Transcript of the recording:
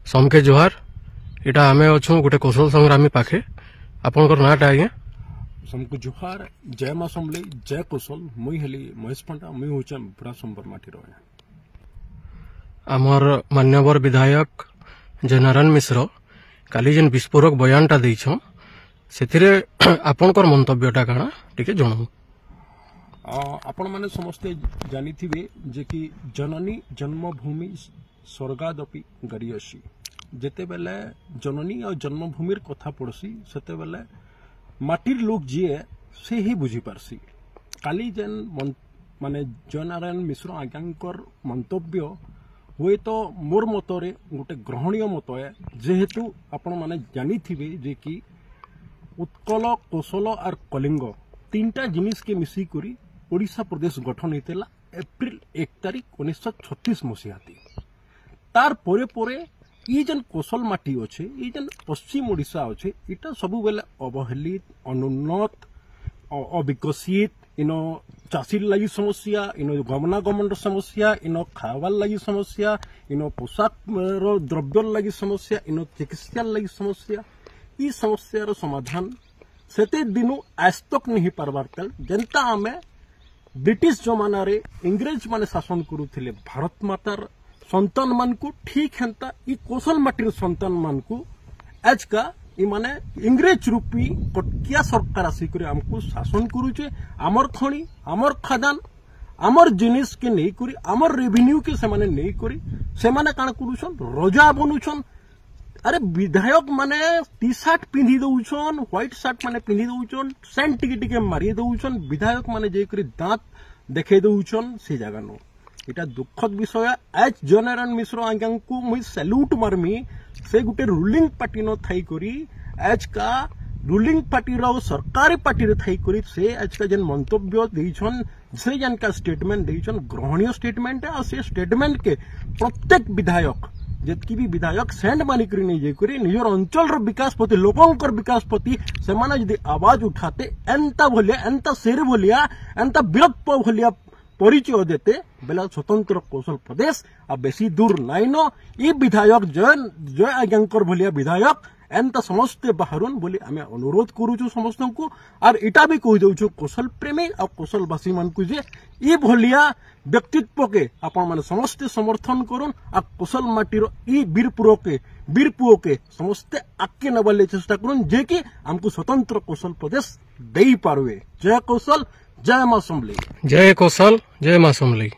समके जोहार इटा आमे अच्छु गोटे कौशल संग्रामी पाखे आपनकर नाटा आज्ञा समको जोहार जय मां समले जय कौशल मुई हेली महेश पंडा मुई होचा बुरा संबर माटी रो आमर मान्यवर विधायक जय नारायण मिश्र काली जेन विस्फोरक बयानटा देइछो सेथिरे आपनकर मंतव्यटा काना टिके जणाऊ। आपण माने समस्ते जानिथिबे जे कि जननी जन्मभूमि स्वर्गादपि गरियसी जेते बेले जननी और जन्मभूमि कथा पड़सी सेते बेले माटिर लोक जीए से ही बुझी पारसी। काली जेन माने जय नारायण मिश्र आज्ञांकर मंतव्य हुए तो मोर मतरे गोटे ग्रहणीय मत है जेहेतु आपण माने जानिथिबे जे कि उत्कल कौशल और कलिंग तीनटा जिनिस के मिसी करी ओडिशा प्रदेश गठन होता एप्रिल 1 तारिख 1936 मसीहा तार परे परे ये जन कौशल माटी अच्छे ये जन पश्चिम ओडिशा अच्छे इटा सबु बेले अवहेलित अनुन्नत अविकसित इनो चाषी लगी समस्या इनो गमनागमन समस्या इनो खावार लगी समस्या इनो पोशाक द्रव्य लगी समस्या इनो चिकित्सा लगी समस्या ई समस्या समाधान सेते दिनु आज तक नहीं पारबार तल जनता आमे ब्रिटिश जमाना रे इंग्रेज माने शासन करुथिले भारत मातार संतान मान को ठीक हेंता ई कौशल माटीर संतान मान को आज का ई माने इंग्रेज रूपी कटकिया सरकार आसी करे हमको शासन करूचे आमर खणी आमर खादान आमर जिनिस के नहीं करी आमर रेवेन्यू के से माने नहीं करी से माने काण करूछन रजा बनुछन। अरे विधायक माने टी शर्ट पिंधि दउछन व्हाइट शर्ट माने पिंधि दउछन सेंट टिके टिके मारी दउछन विधायक माने जे करी दांत देखे दउछन से जगह नो इटा दुखद विषय। आज जय नारायण मिश्र आज्ञा को मुई सैल्यूट मारमी से गुटे रूलिंग पार्टी न थाई करी आज का रूलिंग पार्टी रो सरकारी पार्टी रे थाई करी से आज का जन मंतव्य देइछन से जन का स्टेटमेंट देइछन ग्रहणीय स्टेटमेंट है और से स्टेटमेंट के प्रत्येक विधायक जितकी भी विधायक सेंड मानिकरी नहीं जेकरी निजर अंचल विकास प्रति लोकंकर विकास प्रति सेमाने यदि आवाज उठाते एंता भलिया एंता शेर भलिया एंता वीरत्व भलिया परिचय देते बेला स्वतंत्र कौशल प्रदेश आ बेसी दूर नाइन ई विधायक जय आज्ञांकर भलिया विधायक एंता समस्ते बाहरुन बोली आमे अनुरोध करूछु समस्त को और इटा भी कहि दउछु कौशल प्रेमी और कौशलवासी मान को जे ई भलिया व्यक्तित्व के आपण माने समस्ते समर्थन करूँ आ कौशल माटीर ई वीरपुओ के समस्ते आके नबाले चेष्टा करूँ जे कि हमको स्वतंत्र कौशल प्रदेश दे पारवे। जय कौशल जय मां समली। जय कौशल जय मां समली।